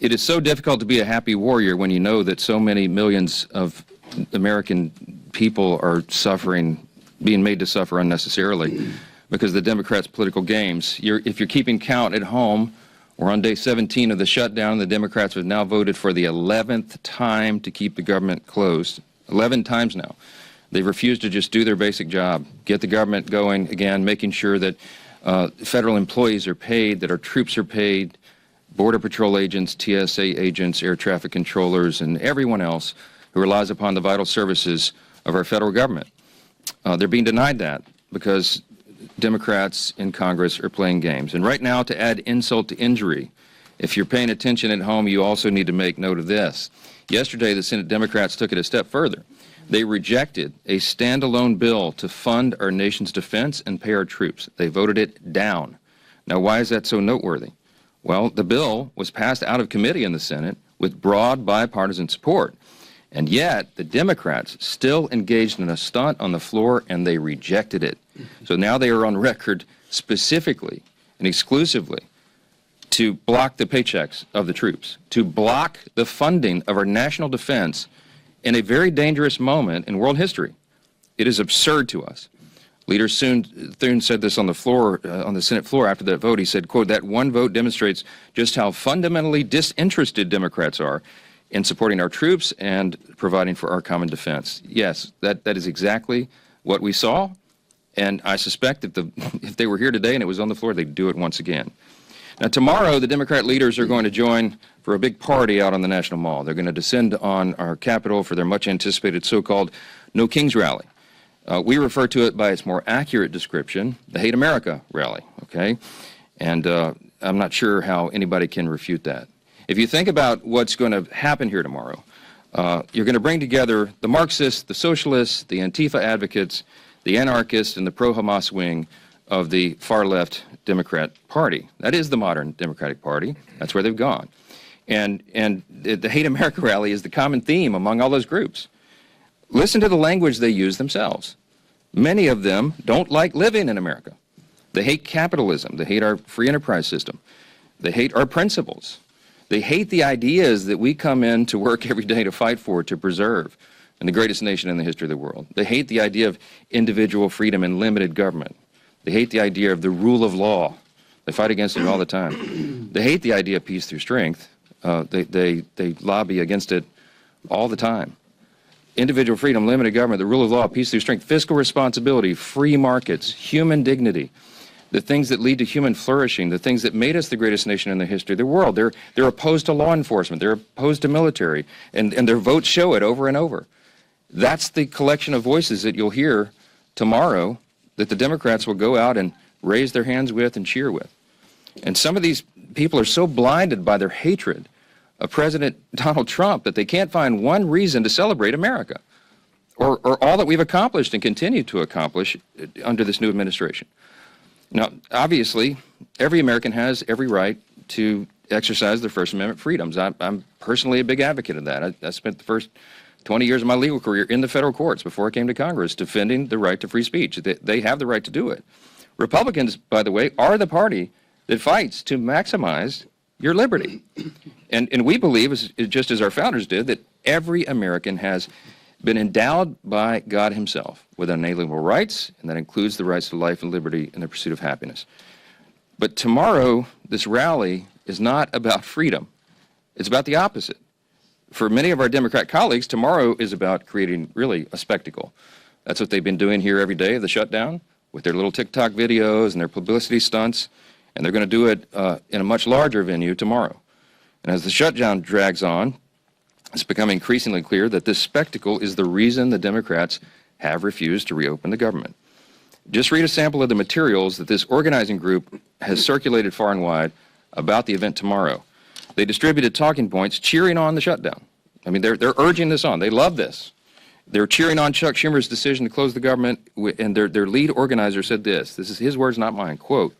It is so difficult to be a happy warrior when you know that so many millions of American people are suffering, being made to suffer unnecessarily because of the Democrats' political games. If you're keeping count at home, we're on day 17 of the shutdown. The Democrats have now voted for the 11th time to keep the government closed. 11 times now. They've refused to just do their basic job, get the government going again, making sure that federal employees are paid, that our troops are paid, Border Patrol agents, TSA agents, air traffic controllers, and everyone else who relies upon the vital services of our federal government. They're being denied that because Democrats in Congress are playing games. And right now, to add insult to injury, if you're paying attention at home, you also need to make note of this. Yesterday, the Senate Democrats took it a step further. They rejected a standalone bill to fund our nation's defense and pay our troops. They voted it down. Now, why is that so noteworthy? Well, the bill was passed out of committee in the Senate with broad bipartisan support. And yet, the Democrats still engaged in a stunt on the floor, and they rejected it. So now they are on record specifically and exclusively to block the paychecks of the troops, to block the funding of our national defense in a very dangerous moment in world history. It is absurd to us. Leader Thune said this on the floor, on the Senate floor after that vote. He said, quote, "That one vote demonstrates just how fundamentally disinterested Democrats are in supporting our troops and providing for our common defense." Yes, that is exactly what we saw, and I suspect that if they were here today and it was on the floor, they'd do it once again. Now, tomorrow, the Democrat leaders are going to join for a big party out on the National Mall. They're going to descend on our Capitol for their much-anticipated so-called No Kings rally. We refer to it by its more accurate description, the Hate America rally, okay? And I'm not sure how anybody can refute that. If you think about what's going to happen here tomorrow, you're going to bring together the Marxists, the socialists, the Antifa advocates, the anarchists, and the pro-Hamas wing of the far-left Democrat Party. That is the modern Democratic Party. That's where they've gone. And the Hate America rally is the common theme among all those groups. Listen to the language they use themselves. Many of them don't like living in America. They hate capitalism. They hate our free enterprise system. They hate our principles. They hate the ideas that we come in to work every day to fight for, to preserve, in the greatest nation in the history of the world. They hate the idea of individual freedom and limited government. They hate the idea of the rule of law. They fight against it all the time. They hate the idea of peace through strength. They lobby against it all the time. Individual freedom, limited government, the rule of law, peace through strength, fiscal responsibility, free markets, human dignity, the things that lead to human flourishing, the things that made us the greatest nation in the history of the world. They're opposed to law enforcement. They're opposed to military, and their votes show it over and over. That's the collection of voices that you'll hear tomorrow that the Democrats will go out and raise their hands with and cheer with. And some of these people are so blinded by their hatred of President Donald Trump that they can't find one reason to celebrate America or all that we've accomplished and continue to accomplish under this new administration. Now, obviously, every American has every right to exercise their First Amendment freedoms. I'm personally a big advocate of that. I spent the first 20 years of my legal career in the federal courts before I came to Congress defending the right to free speech. They have the right to do it. Republicans, by the way, are the party that fights to maximize your liberty. And we believe, just as our founders did, that every American has been endowed by God himself with unalienable rights, and that includes the rights to life and liberty and the pursuit of happiness. But tomorrow, this rally is not about freedom. It's about the opposite. For many of our Democrat colleagues, tomorrow is about creating really a spectacle. That's what they've been doing here every day, the shutdown, with their little TikTok videos and their publicity stunts, and they're going to do it in a much larger venue tomorrow. And as the shutdown drags on, it's becoming increasingly clear that this spectacle is the reason the Democrats have refused to reopen the government. Just read a sample of the materials that this organizing group has circulated far and wide about the event tomorrow. They distributed talking points cheering on the shutdown. I mean, they're urging this on. They love this. They're cheering on Chuck Schumer's decision to close the government, and their lead organizer said this. This is his words, not mine. Quote,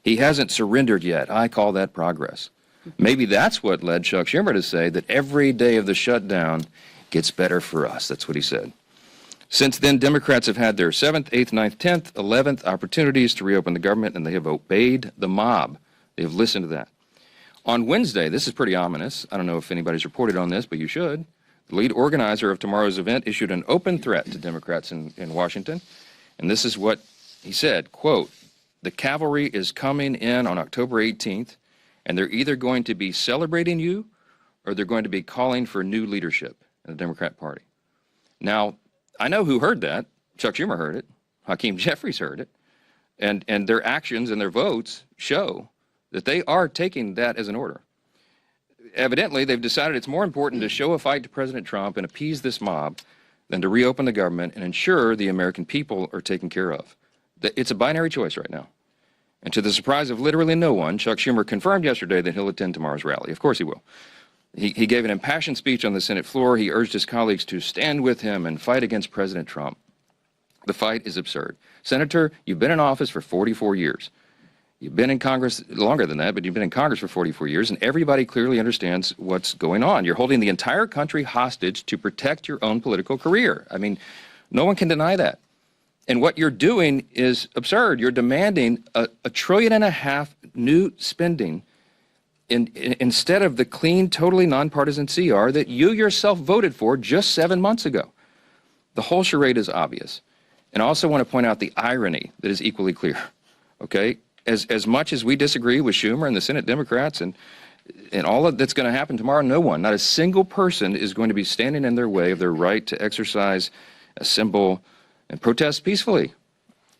"He hasn't surrendered yet. I call that progress." Maybe that's what led Chuck Schumer to say that every day of the shutdown gets better for us. That's what he said. Since then, Democrats have had their 7th, 8th, 9th, 10th, 11th opportunities to reopen the government, and they have obeyed the mob. They have listened to that. On Wednesday, this is pretty ominous. I don't know if anybody's reported on this, but you should. The lead organizer of tomorrow's event issued an open threat to Democrats in Washington. And this is what he said, quote, "The cavalry is coming in on October 18th, and they're either going to be celebrating you or they're going to be calling for new leadership in the Democrat Party." Now, I know who heard that. Chuck Schumer heard it. Hakeem Jeffries heard it. And their actions and their votes show that they are taking that as an order. Evidently, they've decided it's more important to show a fight to President Trump and appease this mob than to reopen the government and ensure the American people are taken care of. It's a binary choice right now. And to the surprise of literally no one, Chuck Schumer confirmed yesterday that he'll attend tomorrow's rally. Of course he will. He gave an impassioned speech on the Senate floor. He urged his colleagues to stand with him and fight against President Trump. The fight is absurd. Senator, you've been in office for 44 years. You've been in Congress longer than that, but you've been in Congress for 44 years, and everybody clearly understands what's going on. You're holding the entire country hostage to protect your own political career. I mean, no one can deny that. And what you're doing is absurd. You're demanding $1.5 trillion new spending instead of the clean, totally nonpartisan CR that you yourself voted for just 7 months ago. The whole charade is obvious. And I also want to point out the irony that is equally clear, okay? As much as we disagree with Schumer and the Senate Democrats and all that's going to happen tomorrow, no one, not a single person is going to be standing in their way of their right to exercise, assemble, and protest peacefully.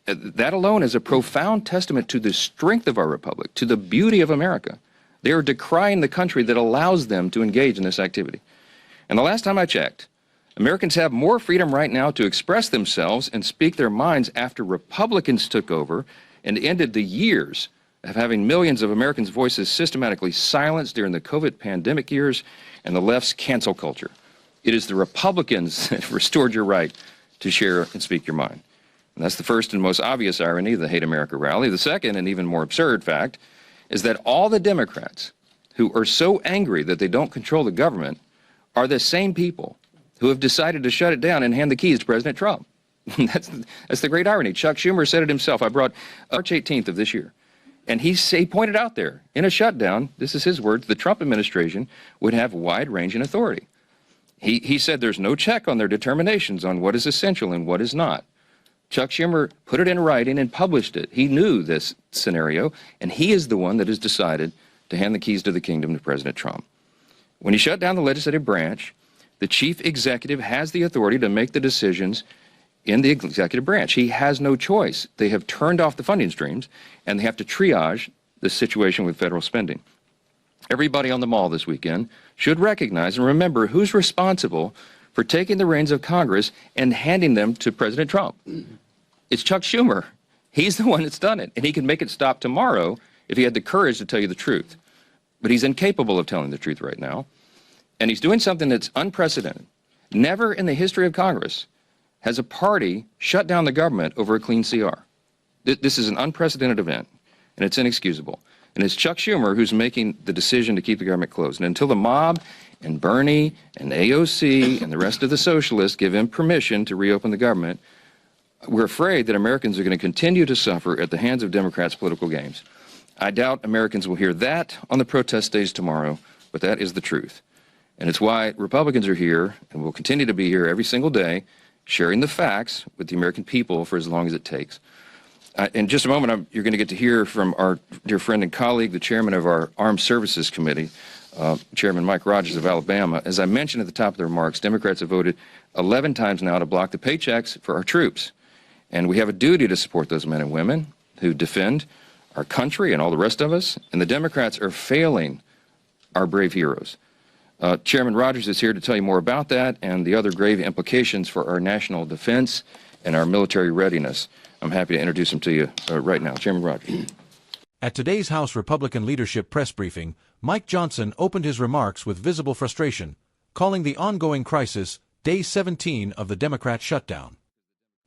That alone is a profound testament to the strength of our republic, to the beauty of America. They are decrying the country that allows them to engage in this activity. And the last time I checked, Americans have more freedom right now to express themselves and speak their minds after Republicans took over and ended the years of having millions of Americans' voices systematically silenced during the COVID pandemic years and the left's cancel culture. It is the Republicans that restored your right to share and speak your mind. And that's the first and most obvious irony of the Hate America rally. The second and even more absurd fact is that all the Democrats who are so angry that they don't control the government are the same people who have decided to shut it down and hand the keys to President Trump. That's the great irony. Chuck Schumer said it himself. I brought March 18th of this year. And he pointed out there, in a shutdown, this is his words, the Trump administration would have wide-ranging authority. He said there's no check on their determinations on what is essential and what is not. Chuck Schumer put it in writing and published it. He knew this scenario, and he is the one that has decided to hand the keys to the kingdom to President Trump. When he shut down the legislative branch, the chief executive has the authority to make the decisions in the executive branch. He has no choice. They have turned off the funding streams, and they have to triage the situation with federal spending. Everybody on the mall this weekend should recognize and remember who's responsible for taking the reins of Congress and handing them to President Trump. It's Chuck Schumer. He's the one that's done it, and he can make it stop tomorrow if he had the courage to tell you the truth. But he's incapable of telling the truth right now, and he's doing something that's unprecedented. Never in the history of Congress has a party shut down the government over a clean CR. This is an unprecedented event, and it's inexcusable. And it's Chuck Schumer who's making the decision to keep the government closed. And until the mob and Bernie and AOC and the rest of the socialists give him permission to reopen the government, we're afraid that Americans are going to continue to suffer at the hands of Democrats' political games. I doubt Americans will hear that on the protest stage tomorrow, but that is the truth. And it's why Republicans are here and will continue to be here every single day, sharing the facts with the American people for as long as it takes. In just a moment, you're going to get to hear from our dear friend and colleague, the chairman of our Armed Services Committee, Chairman Mike Rogers of Alabama. As I mentioned at the top of the remarks, Democrats have voted 11 times now to block the paychecks for our troops. And we have a duty to support those men and women who defend our country and all the rest of us. And the Democrats are failing our brave heroes. Chairman Rogers is here to tell you more about that and the other grave implications for our national defense and our military readiness. I'm happy to introduce him to you right now. Chairman Rogers. At today's House Republican leadership press briefing, Mike Johnson opened his remarks with visible frustration, calling the ongoing crisis Day 17 of the Democrat shutdown.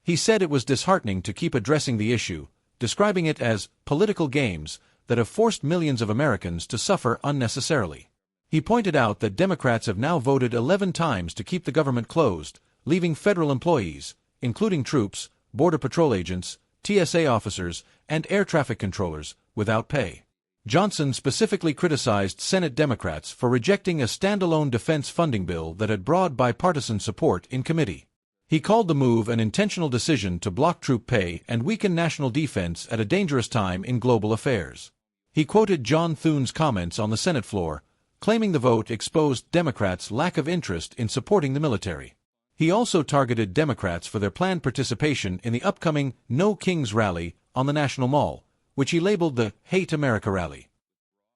He said it was disheartening to keep addressing the issue, describing it as political games that have forced millions of Americans to suffer unnecessarily. He pointed out that Democrats have now voted 11 times to keep the government closed, leaving federal employees, including troops, Border Patrol agents, TSA officers, and air traffic controllers, without pay. Johnson specifically criticized Senate Democrats for rejecting a standalone defense funding bill that had broad bipartisan support in committee. He called the move an intentional decision to block troop pay and weaken national defense at a dangerous time in global affairs. He quoted John Thune's comments on the Senate floor, claiming the vote exposed Democrats' lack of interest in supporting the military. He also targeted Democrats for their planned participation in the upcoming No Kings rally on the National Mall, which he labeled the Hate America rally.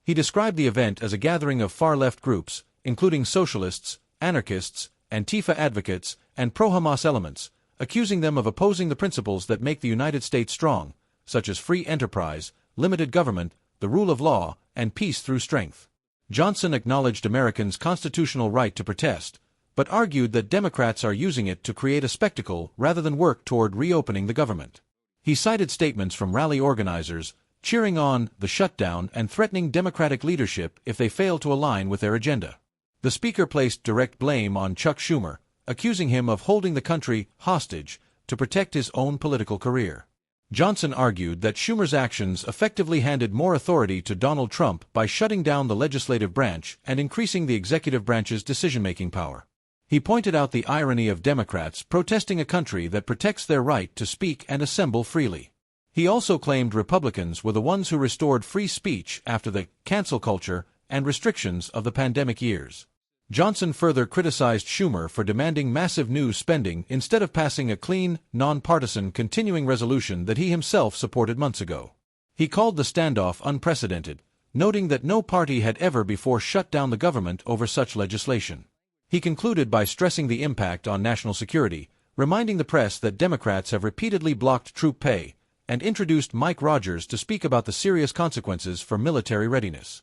He described the event as a gathering of far-left groups, including socialists, anarchists, Antifa advocates, and pro-Hamas elements, accusing them of opposing the principles that make the United States strong, such as free enterprise, limited government, the rule of law, and peace through strength. Johnson acknowledged Americans' constitutional right to protest, but argued that Democrats are using it to create a spectacle rather than work toward reopening the government. He cited statements from rally organizers, cheering on the shutdown and threatening Democratic leadership if they fail to align with their agenda. The speaker placed direct blame on Chuck Schumer, accusing him of holding the country hostage to protect his own political career. Johnson argued that Schumer's actions effectively handed more authority to Donald Trump by shutting down the legislative branch and increasing the executive branch's decision-making power. He pointed out the irony of Democrats protesting a country that protects their right to speak and assemble freely. He also claimed Republicans were the ones who restored free speech after the cancel culture and restrictions of the pandemic years. Johnson further criticized Schumer for demanding massive new spending instead of passing a clean, nonpartisan continuing resolution that he himself supported months ago. He called the standoff unprecedented, noting that no party had ever before shut down the government over such legislation. He concluded by stressing the impact on national security, reminding the press that Democrats have repeatedly blocked troop pay, and introduced Mike Rogers to speak about the serious consequences for military readiness.